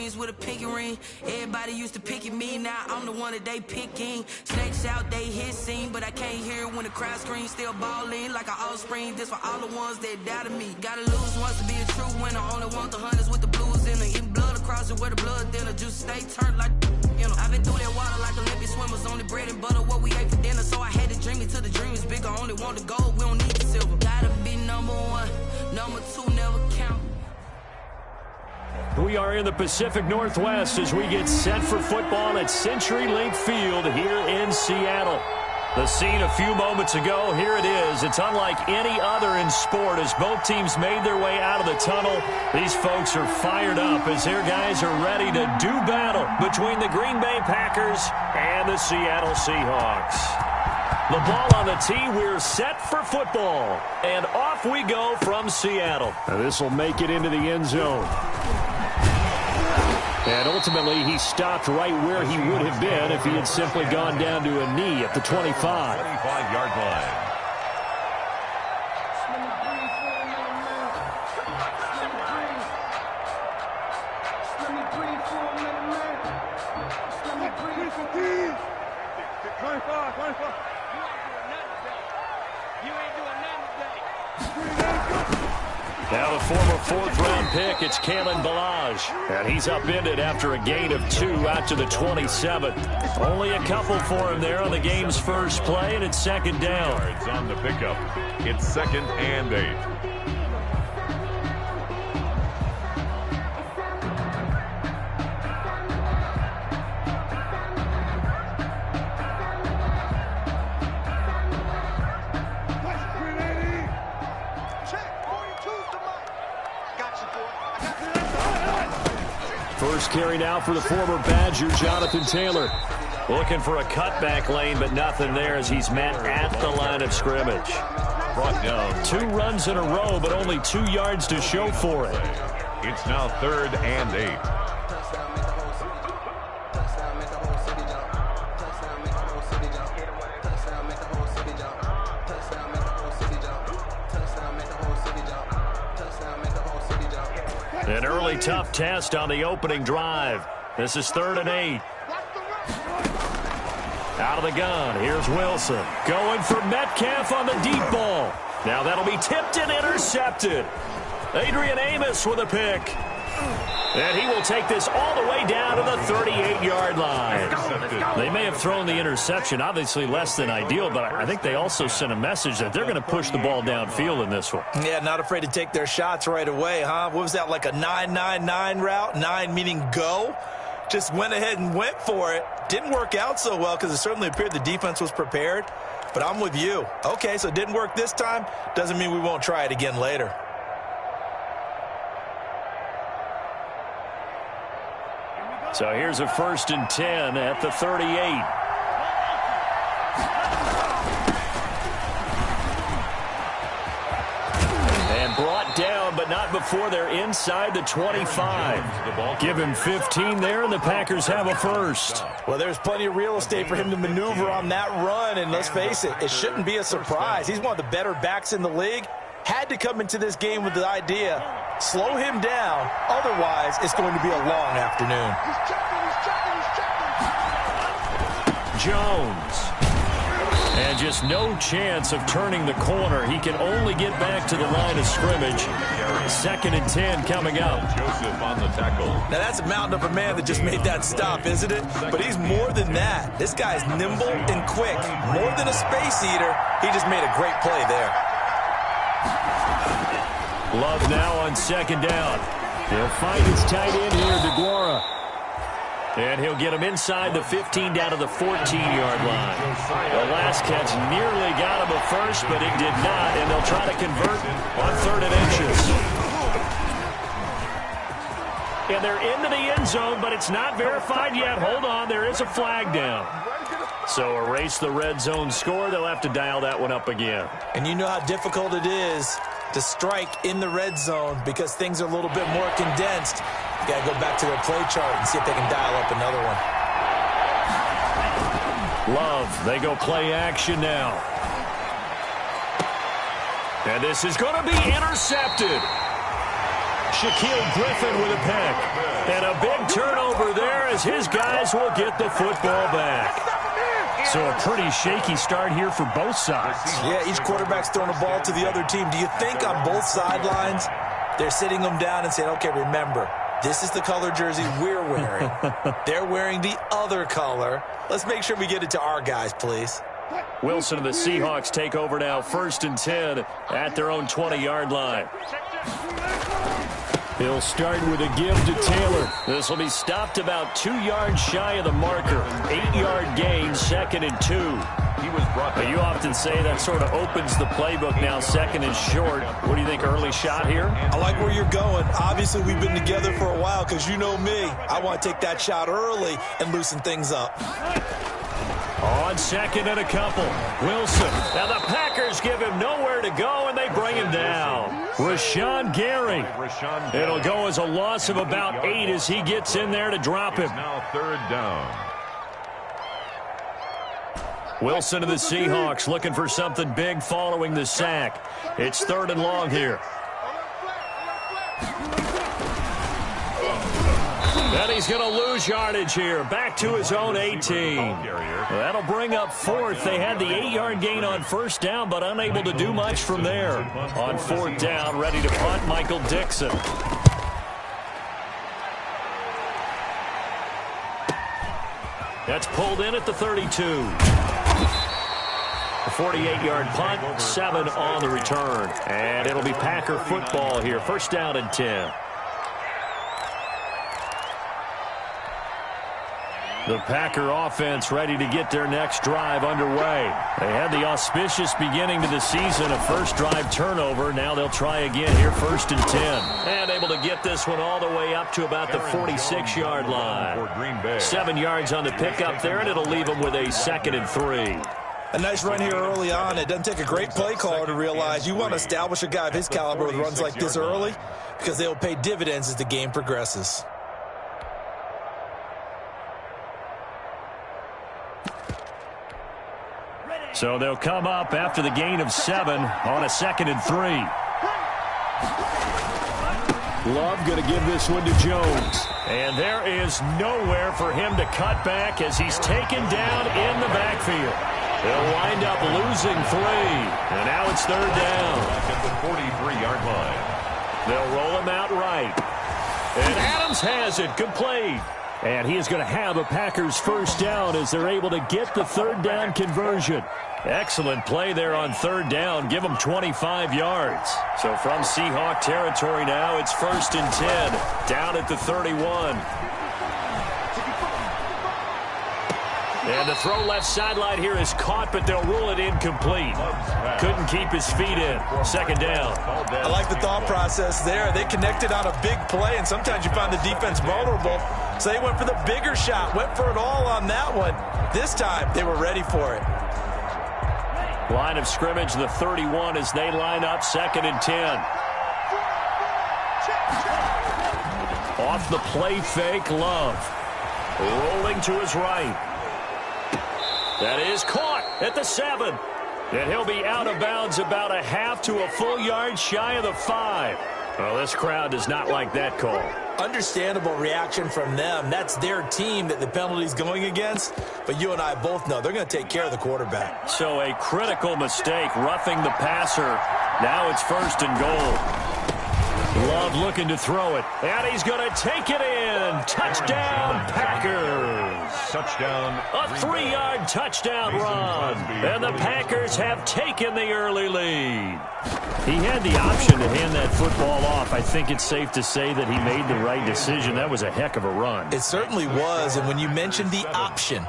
jeans with a pinky ring. Everybody used to pick at me, now I'm the one that they picking. Snakes out, they hit scene, but I can't hear it when the crowd screams. Still ballin' like an offspring. This for all the ones that doubted me. Gotta lose once to be a true winner. Only want the hunters with the blues in it. Eating blood across it where the blood thinner. Juice stay turned like, you know. I've been through that water like Olympic swimmers. Only bread and butter what we ate for dinner. So I had to dream it till the dream is bigger. Only want the gold, we don't need the silver. Gotta be number one, number two never count. We are in the Pacific Northwest as we get set for football at CenturyLink Field here in Seattle. The scene a few moments ago, here it is. It's unlike any other in sport as both teams made their way out of the tunnel. These folks are fired up as their guys are ready to do battle between the Green Bay Packers and the Seattle Seahawks. The ball on the tee, we're set for football. And off we go from Seattle. This will make it into the end zone. And ultimately, he stopped right where he would have been if he had simply gone down to a knee at the 25. 25-yard line. Now the former fourth-round pick, it's Kalen Ballage. And he's upended after a gain of 2 out to the 27. Only a couple for him there on the game's first play, and it's second down. It's on the pickup. It's 2nd and 8. First carry now for the former Badger, Jonathan Taylor. Looking for a cutback lane, but nothing there as he's met at the line of scrimmage. Brought down. 2 runs in a row, but only 2 yards to show for it. It's now 3rd and 8. An early tough test on the opening drive. This is 3rd and 8. Out of the gun, here's Wilson. Going for Metcalf on the deep ball. Now that'll be tipped and intercepted. Adrian Amos with a pick. And he will take this all the way down to the 38-yard line. They may have thrown the interception, obviously less than ideal, but I think they also sent a message that they're going to push the ball downfield in this one. Yeah, not afraid to take their shots right away, huh? What was that, like a 9-9-9 route? 9 meaning go? Just went ahead and went for it. Didn't work out so well because it certainly appeared the defense was prepared. But I'm with you. Okay, so it didn't work this time. Doesn't mean we won't try it again later. So here's a 1st and 10 at the 38. And brought down, but not before they're inside the 25. Give him 15 there, and the Packers have a first. Well, there's plenty of real estate for him to maneuver on that run, and let's face it, it shouldn't be a surprise. He's one of the better backs in the league. Had to come into this game with the idea, slow him down, otherwise it's going to be a long afternoon. Jones. And just no chance of turning the corner. He can only get back to the line of scrimmage. 2nd and 10 coming up. Joseph on the tackle. Now that's a mountain of a man that just made that stop, isn't it? But he's more than that. This guy's nimble and quick. More than a space eater, he just made a great play there. Love now on 2nd down. He'll find his tight end here, DeGuara. And he'll get him inside the 15 down to the 14-yard line. The last catch nearly got him a first, but it did not, and they'll try to convert on 3rd and inches. And they're into the end zone, but it's not verified yet. Hold on, there is a flag down. So erase the red zone score. They'll have to dial that one up again. And you know how difficult it is to strike in the red zone because things are a little bit more condensed. You got to go back to their play chart and see if they can dial up another one. Love, they go play action now. And this is going to be intercepted. Shaquille Griffin with a pick. And a big turnover there as his guys will get the football back. So a pretty shaky start here for both sides. Yeah, each quarterback's throwing the ball to the other team. Do you think on both sidelines they're sitting them down and saying, okay, remember, this is the color jersey we're wearing. They're wearing the other color. Let's make sure we get it to our guys, please. Wilson and the Seahawks take over now, 1st and 10 at their own 20-yard line. He'll start with a give to Taylor. This will be stopped about 2 yards shy of the marker. 8-yard gain, 2nd and 2. He was brought down. You often say that sort of opens the playbook now, 2nd and short. What do you think, early shot here? I like where you're going. Obviously, we've been together for a while because you know me. I want to take that shot early and loosen things up. On 2nd and a couple, Wilson. Now the Packers give him nowhere to go, and they bring him down. Rashawn Gary. It'll go as a loss of about 8 as he gets in there to drop him. Now 3rd down. Wilson to the Seahawks looking for something big following the sack. It's 3rd and long here. And he's going to lose yardage here. Back to his own 18. That'll bring up 4th. They had the 8-yard gain on 1st down, but unable to do much from there. On 4th down, ready to punt, Michael Dixon. That's pulled in at the 32. A 48-yard punt, 7 on the return. And it'll be Packer football here. 1st down and 10. The Packer offense ready to get their next drive underway. They had the auspicious beginning to the season, a first drive turnover. Now they'll try again here, 1st and 10. And able to get this one all the way up to about the 46-yard line. 7 yards on the pickup there, and it'll leave them with a 2nd and 3. A nice run here early on. It doesn't take a great play caller to realize you want to establish a guy of his caliber with runs like this early because they'll pay dividends as the game progresses. So they'll come up after the gain of 7 on a 2nd and 3. Love going to give this one to Jones. And there is nowhere for him to cut back as he's taken down in the backfield. They'll wind up losing 3. And now it's 3rd down. At the 43-yard line. They'll roll him out right. And Adams has it, complete. And he is going to have a Packers 1st down as they're able to get the 3rd down conversion. Excellent play there on 3rd down. Give them 25 yards. So from Seahawk territory now, it's 1st and 10. Down at the 31. And the throw left sideline here is caught, but they'll rule it incomplete. Couldn't keep his feet in. 2nd down. I like the thought process there. They connected on a big play, and sometimes you find the defense vulnerable. So they went for the bigger shot, went for it all on that one. This time, they were ready for it. Line of scrimmage, the 31 as they line up, 2nd and 10. Off the play fake, Love. Rolling to his right. That is caught at the 7. And he'll be out of bounds about a half to a full yard shy of the 5. Well, this crowd does not like that call. Understandable reaction from them. That's their team that the penalty's going against. But you and I both know they're going to take care of the quarterback. So a critical mistake, roughing the passer. Now it's 1st and goal. Love looking to throw it. And he's going to take it in. Touchdown, Packers. Touchdown. A 3-yard touchdown run. And the Packers have taken the early lead. He had the option to hand that football off. I think it's safe to say that he made the right decision. That was a heck of a run. It certainly was. And when you mentioned the option,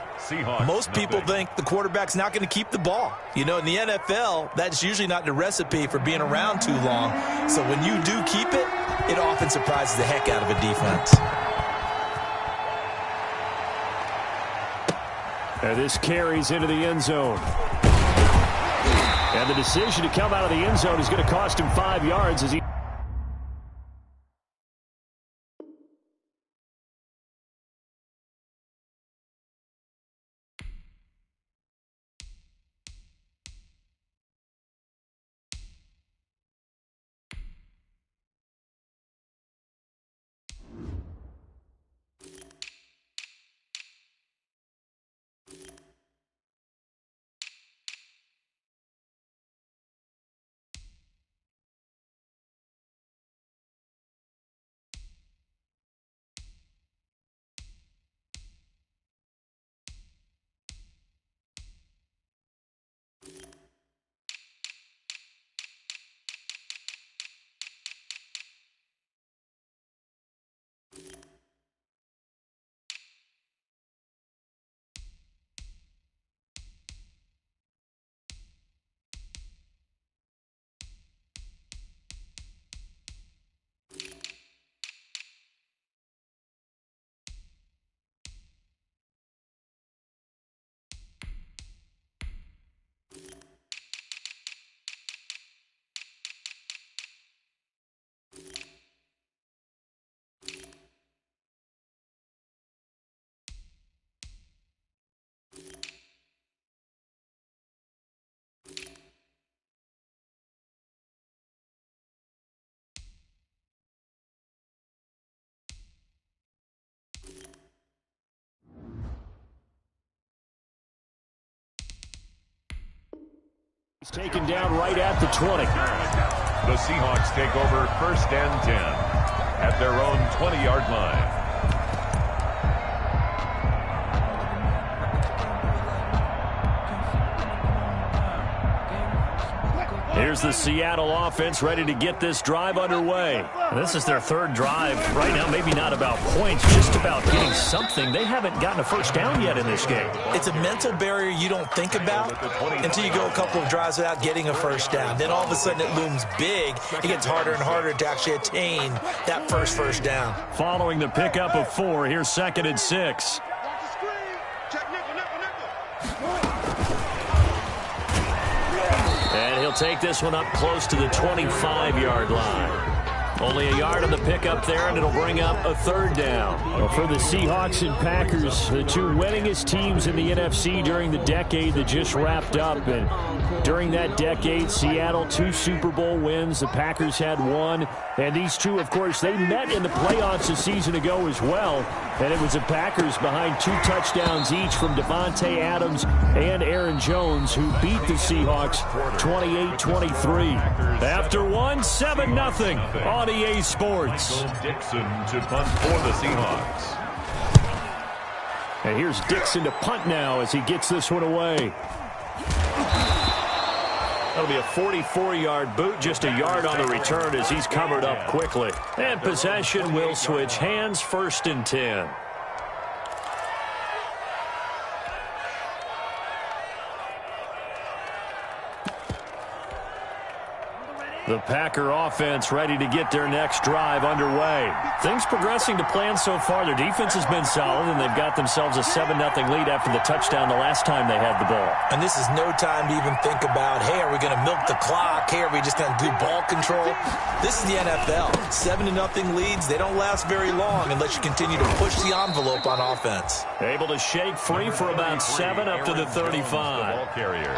most people think the quarterback's not going to keep the ball. You know, in the NFL, that's usually not the recipe for being around too long. So when you do keep it, it often surprises the heck out of a defense. And this carries into the end zone. And the decision to come out of the end zone is going to cost him 5 yards as he Taken down right at the 20. The Seahawks take over 1st and 10 at their own 20-yard line. Here's the Seattle offense ready to get this drive underway. This is their 3rd drive. Right now, maybe not about points, just about getting something. They haven't gotten a first down yet in this game. It's a mental barrier you don't think about until you go a couple of drives without getting a first down. Then all of a sudden it looms big. It gets harder and harder to actually attain that first down. Following the pickup of 4, here's 2nd and 6. And he'll take this one up close to the 25-yard line. Only a yard on the pickup there, and it'll bring up a 3rd down. Well, for the Seahawks and Packers, the 2 winningest teams in the NFC during the decade that just wrapped up. And during that decade, Seattle 2 Super Bowl wins. The Packers had 1. And these 2, of course, they met in the playoffs a season ago as well. And it was the Packers behind 2 touchdowns each from Devontae Adams and Aaron Jones, who beat the Seahawks 28-23. After 1, 7-0 on EA Sports. Dixon to punt for the Seahawks. And here's Dixon to punt now as he gets this one away. That'll be a 44-yard boot, just a yard on the return as he's covered up quickly. And possession will switch hands, 1st and 10. The Packer offense ready to get their next drive underway. Things progressing to plan so far. Their defense has been solid, and they've got themselves a 7-0 lead after the touchdown the last time they had the ball. And this is no time to even think about, hey, are we going to milk the clock? Hey, are we just going to do ball control? This is the NFL. 7-0 leads, they don't last very long unless you continue to push the envelope on offense. Able to shake free for about 7 up to the 35. Ball carrier.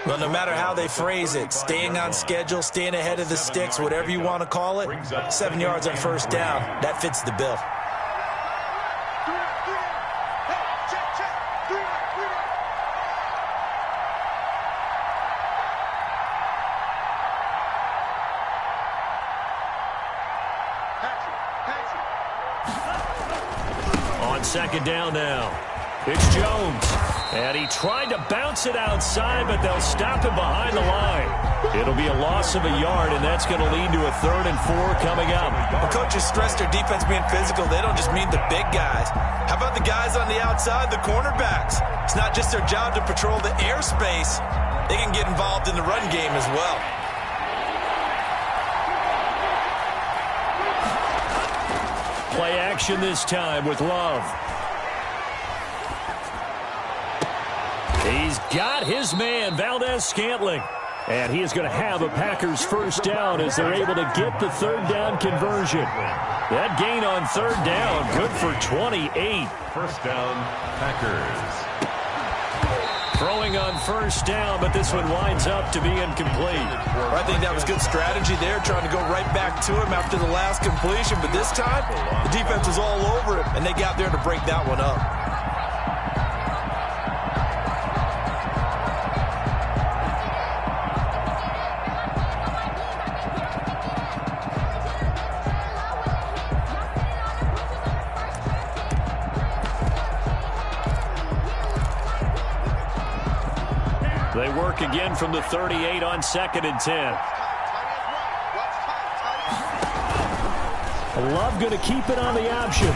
Well, no matter how they phrase it, staying on schedule, staying ahead of the sticks, whatever you want to call it, 7 yards on 1st down, that fits the bill. On 2nd down now, it's Jones. And he tried to bounce it outside, but they'll stop him behind the line. It'll be a loss of a yard, and that's going to lead to a 3rd and 4 coming up. When coaches stress their defense being physical, they don't just mean the big guys. How about the guys on the outside, the cornerbacks? It's not just their job to patrol the airspace. They can get involved in the run game as well. Play action this time with Love. He's got his man, Valdez-Scantling. And he is going to have a Packers 1st down as they're able to get the 3rd down conversion. That gain on 3rd down, good for 28. 1st down, Packers. Throwing on 1st down, but this one winds up to be incomplete. I think that was good strategy there, trying to go right back to him after the last completion. But this time, the defense was all over it, and they got there to break that one up. They work again from the 38 on 2nd and 10. Love going to keep it on the option.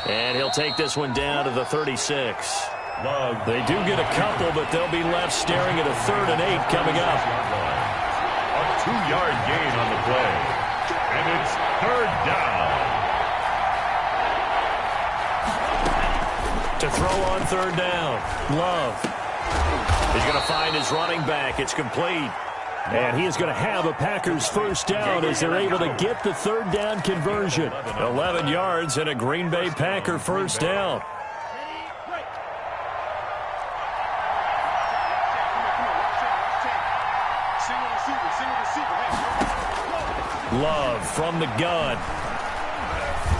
And he'll take this one down to the 36. Love. They do get a couple, but they'll be left staring at a 3rd and 8 coming up. A 2-yard gain on the play. And it's 3rd down. To throw on 3rd down, Love. He's going to find his running back. It's complete. And he is going to have a Packers 1st down as they're able to get the 3rd down conversion. 11 yards and a Green Bay Packer 1st down. Love from the gun.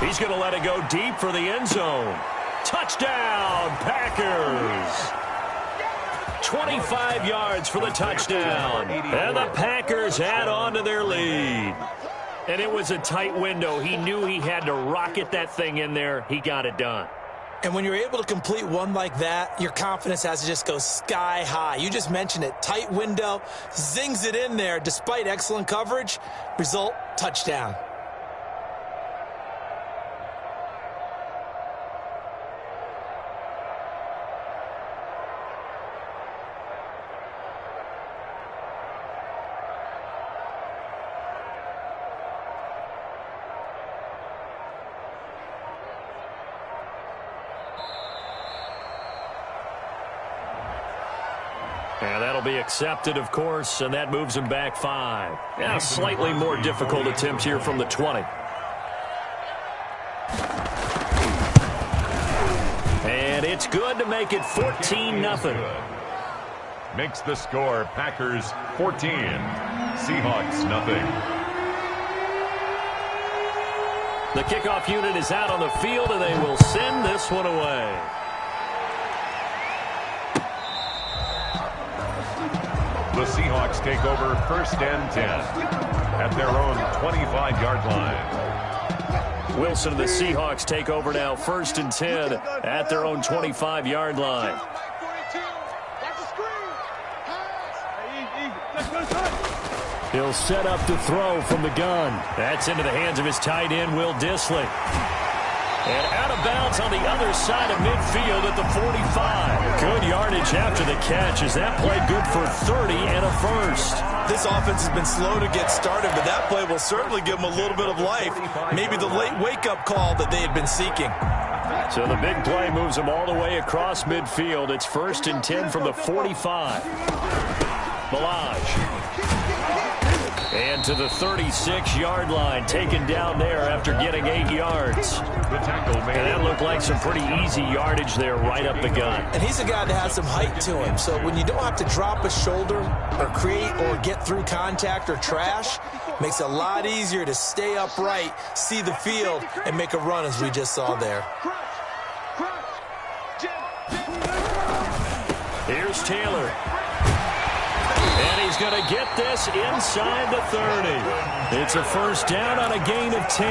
He's going to let it go deep for the end zone. Touchdown, Packers. 25 yards for the touchdown. And the Packers add on to their lead. And it was a tight window. He knew he had to rocket that thing in there. He got it done. And when you're able to complete one like that, your confidence has to just go sky high. You just mentioned it. Tight window, zings it in there despite excellent coverage. Result, touchdown. And that'll be accepted, of course, and that moves him back 5. Yeah, a slightly more difficult attempt here from the 20. And it's good to make it 14-0. Makes the score Packers 14, Seahawks nothing. The kickoff unit is out on the field, and they will send this one away. The Seahawks take over 1st and 10 at their own 25-yard line. Wilson and the Seahawks take over now 1st and 10 at their own 25-yard line. He'll set up to throw from the gun. That's into the hands of his tight end, Will Dissly. And out of bounds on the other side of midfield at the 45. Good yardage after the catch as that play good for 30 and a first. This offense has been slow to get started, but that play will certainly give them a little bit of life. Maybe the late wake-up call that they had been seeking. So the big play moves them all the way across midfield. It's 1st and 10 from the 45. Balaj. And to the 36-yard line, taken down there after getting 8 yards. And that looked like some pretty easy yardage there right up the gut. And he's a guy that has some height to him, so when you don't have to drop a shoulder or create or get through contact or trash, makes it a lot easier to stay upright, see the field, and make a run as we just saw there. Here's Taylor. And he's going to get this inside the 30. It's a first down on a gain of 10.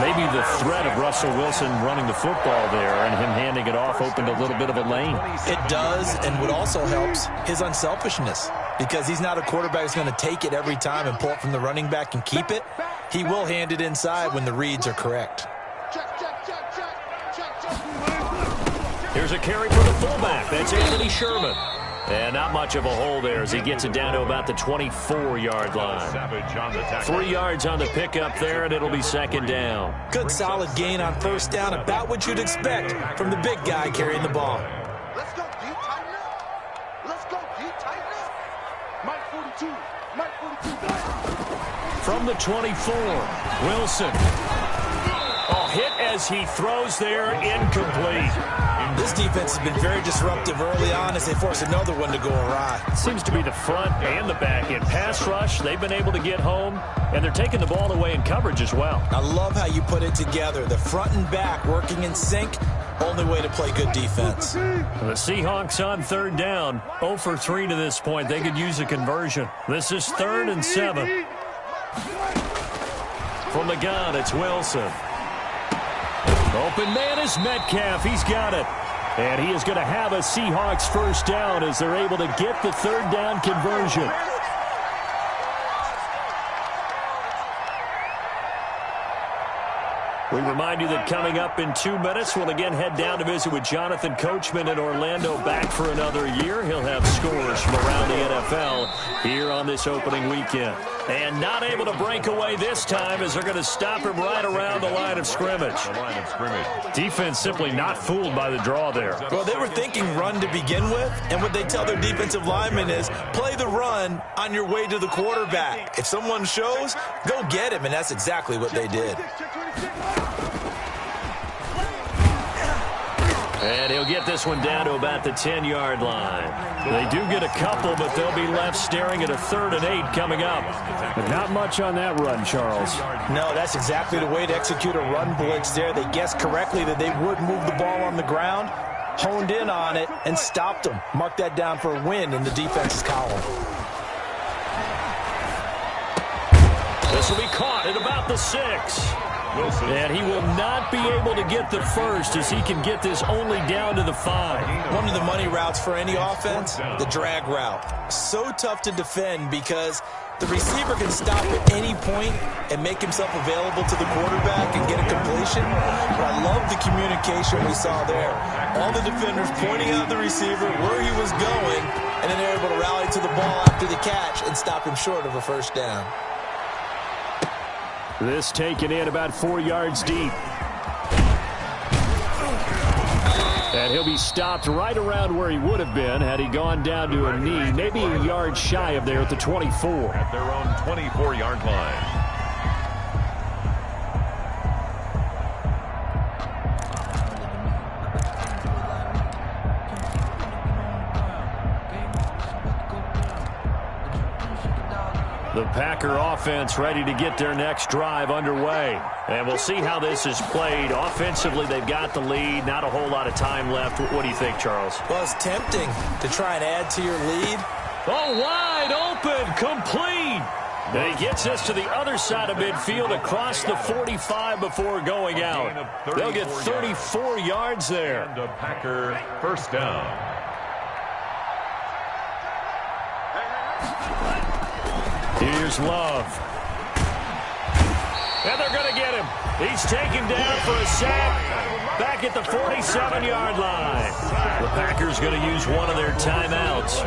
Maybe the threat of Russell Wilson running the football there and him handing it off opened a little bit of a lane. It does, and what also helps, his unselfishness. Because he's not a quarterback who's going to take it every time and pull it from the running back and keep it. He will hand it inside when the reads are correct. Here's a carry for the fullback. That's Anthony Sherman. And not much of a hole there as he gets it down to about the 24-yard line. 3 yards on the pickup there, and it'll be 2nd down. Good solid gain on 1st down, about what you'd expect from the big guy carrying the ball. Let's go, deep tighten up. Let's go, deep tighten up. Mike 42, Mike 42. From the 24, Wilson. Hit as he throws there, incomplete. This defense has been very disruptive early on as they force another one to go awry. Seems to be the front and the back end. Pass rush, they've been able to get home, and they're taking the ball away in coverage as well. I love how you put it together. The front and back working in sync, only way to play good defense. The Seahawks on 3rd down, 0 for 3 to this point. They could use a conversion. This is 3rd and 7. From the gun, it's Wilson. Open man is Metcalf. He's got it. And he is going to have a Seahawks first down as they're able to get the 3rd down conversion. We remind you that coming up in 2 minutes, we'll again head down to visit with Jonathan Coachman in Orlando, back for another year. He'll have scores from around the NFL here on this opening weekend. And not able to break away this time as they're going to stop him right around the line of scrimmage. Defense simply not fooled by the draw there. Well, they were thinking run to begin with, and what they tell their defensive linemen is play the run on your way to the quarterback. If someone shows, go get him, and that's exactly what they did. And he'll get this one down to about the 10-yard line. They do get a couple, but they'll be left staring at a 3rd and 8 coming up. But not much on that run, Charles. No, that's exactly the way to execute a run blitz there. They guessed correctly that they would move the ball on the ground. honed in on it, and stopped him. Mark that down for a win in the defense's column. This will be caught at about the 6. And he will not be able to get the first as he can get this only down to the 5. One of the money routes for any offense, the drag route. So tough to defend because the receiver can stop at any point and make himself available to the quarterback and get a completion. But I love the communication we saw there. All the defenders pointing out the receiver, where he was going, and then they're able to rally to the ball after the catch and stop him short of a first down. This taken in about 4 yards deep. And he'll be stopped right around where he would have been had he gone down to a knee, maybe a yard shy of there at the 24. At their own 24-yard line. The Packer offense ready to get their next drive underway. And we'll see how this is played. Offensively, they've got the lead. Not a whole lot of time left. What do you think, Charles? Well, it's tempting to try and add to your lead. Oh, wide open, complete. And he gets us to the other side of midfield across the 45 before going out. They'll get 34 yards there. And a Packer first down. Here's Love. And they're going to get him. He's taken down for a sack back at the 47-yard line. The Packers going to use one of their timeouts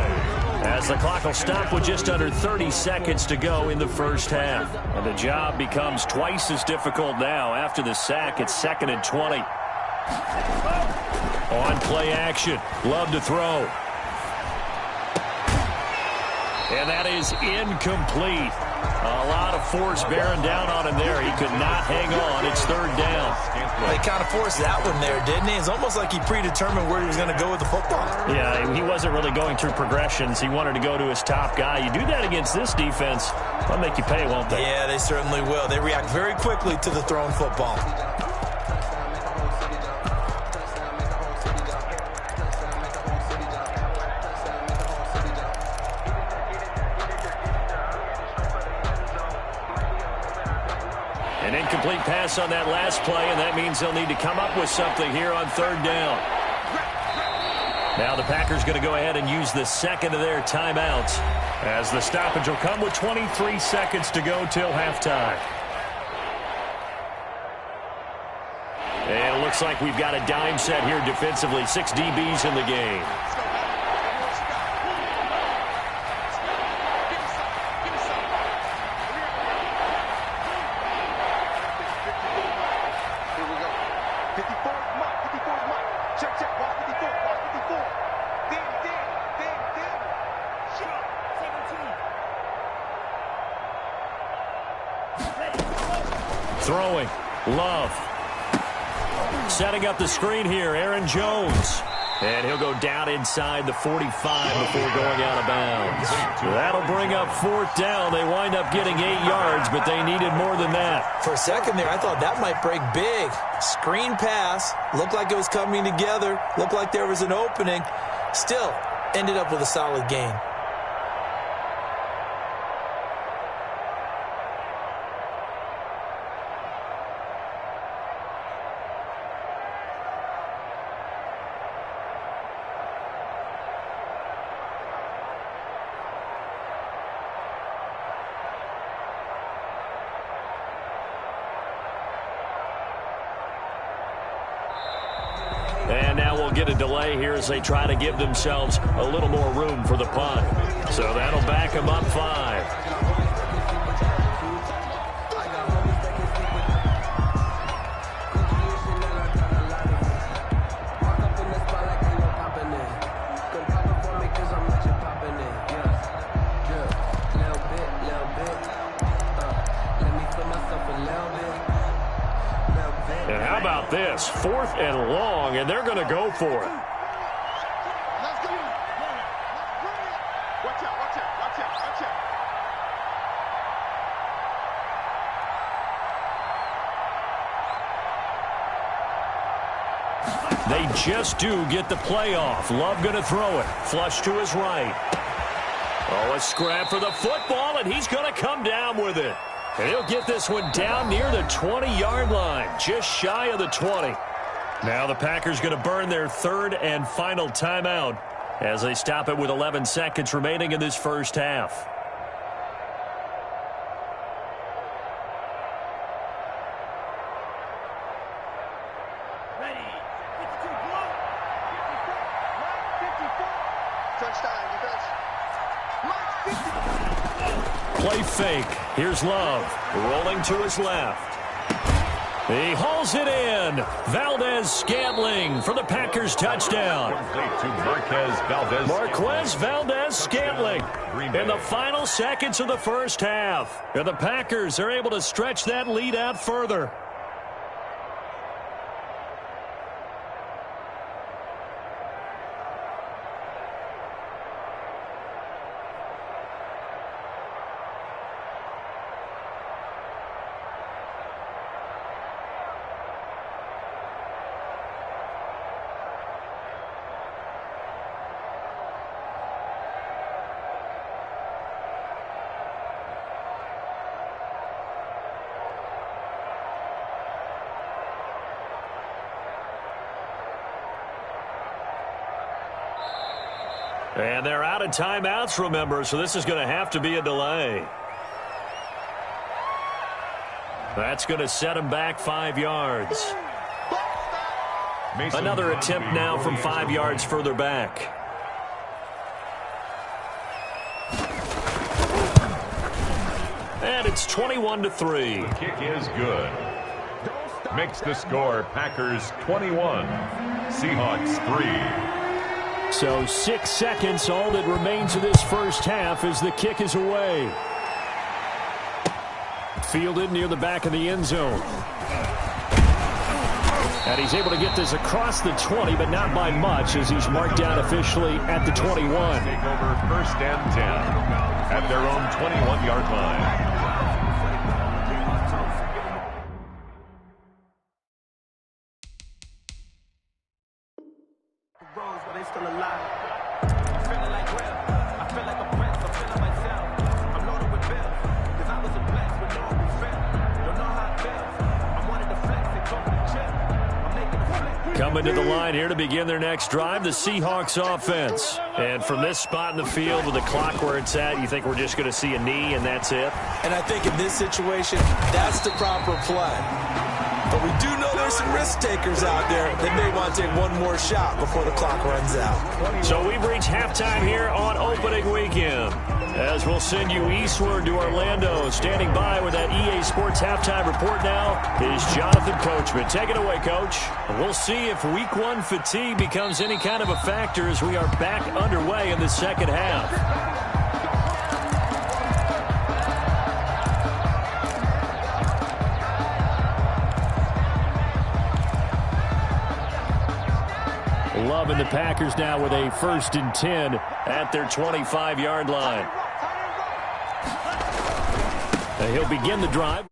as the clock will stop with just under 30 seconds to go in the first half. And the job becomes twice as difficult now. After the sack, it's 2nd and 20. On play action. Love to throw. And that is incomplete. A lot of force bearing down on him there. He could not hang on. It's 3rd down. They kind of forced that one there, didn't he? It's almost like he predetermined where he was going to go with the football. Yeah, he wasn't really going through progressions. He wanted to go to his top guy. You do that against this defense, they'll make you pay, won't they? Yeah, they certainly will. They react very quickly to the thrown football. An incomplete pass on that last play, and that means they'll need to come up with something here on 3rd down. Now the Packers going to go ahead and use the second of their timeouts as the stoppage will come with 23 seconds to go till halftime. And it looks like we've got a dime set here defensively. 6 DBs in the game. Throwing. Love. Setting up the screen here, Aaron Jones. And he'll go down inside the 45 before going out of bounds. That'll bring up 4th down. They wind up getting 8 yards, but they needed more than that. For a second there, I thought that might break big. Screen pass. Looked like it was coming together. Looked like there was an opening. Still, ended up with a solid gain. And now we'll get a delay here as they try to give themselves a little more room for the punt. So that'll back them up 5. And how about this? 4th and long, and they're going to go for it. Let's go. Watch out, watch out, watch out, watch out. They just do get the playoff. Love going to throw it. Flush to his right. Oh, a scrap for the football, and he's going to come down with it. And he'll get this one down near the 20-yard line, just shy of the 20. Now the Packers going to burn their third and final timeout as they stop it with 11 seconds remaining in this first half. Play fake. Here's Love. Rolling to his left. He hauls it in. Valdez-Scantling for the Packers touchdown. To Marquez Valdez-Scantling in the final seconds of the first half. And the Packers are able to stretch that lead out further. And they're out of timeouts, remember, so this is going to have to be a delay. That's going to set him back 5 yards. Another attempt now from 5 yards further back. And it's 21-3. The kick is good. Makes the score Packers 21, Seahawks 3. So 6 seconds, all that remains of this first half as the kick is away. Fielded near the back of the end zone. And he's able to get this across the 20, but not by much as he's marked down officially at the 21. Take over first and 10 at their own 21-yard line. Coming to the line here to begin their next drive, the Seahawks offense. And from this spot in the field with the clock where it's at, you think we're just going to see a knee and that's it? And I think in this situation, that's the proper play. But we do know there's some risk takers out there that may want to take one more shot before the clock runs out. So we've reached halftime here on opening weekend. As we'll send you eastward to Orlando. Standing by with that EA Sports halftime report now is Jonathan Coachman. Take it away, Coach. We'll see if week one fatigue becomes any kind of a factor as we are back underway in the second half. Love and the Packers now with a 1st and 10 at their 25-yard line. And he'll begin the drive.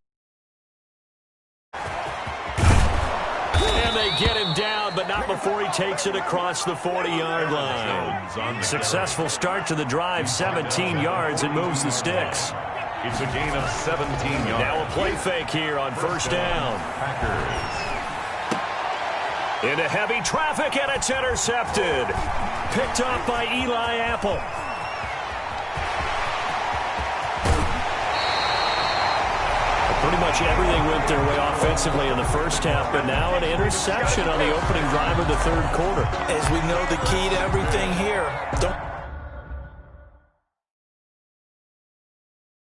And they get him down, but not before he takes it across the 40-yard line. Successful start to the drive, 17 yards, and moves the sticks. It's a gain of 17 yards. Now a play fake here on first down. Packers. Into heavy traffic, and it's intercepted. Picked off by Eli Apple. Pretty much everything went their way offensively in the first half, but now an interception on the opening drive of the third quarter. As we know, the key to everything here, don't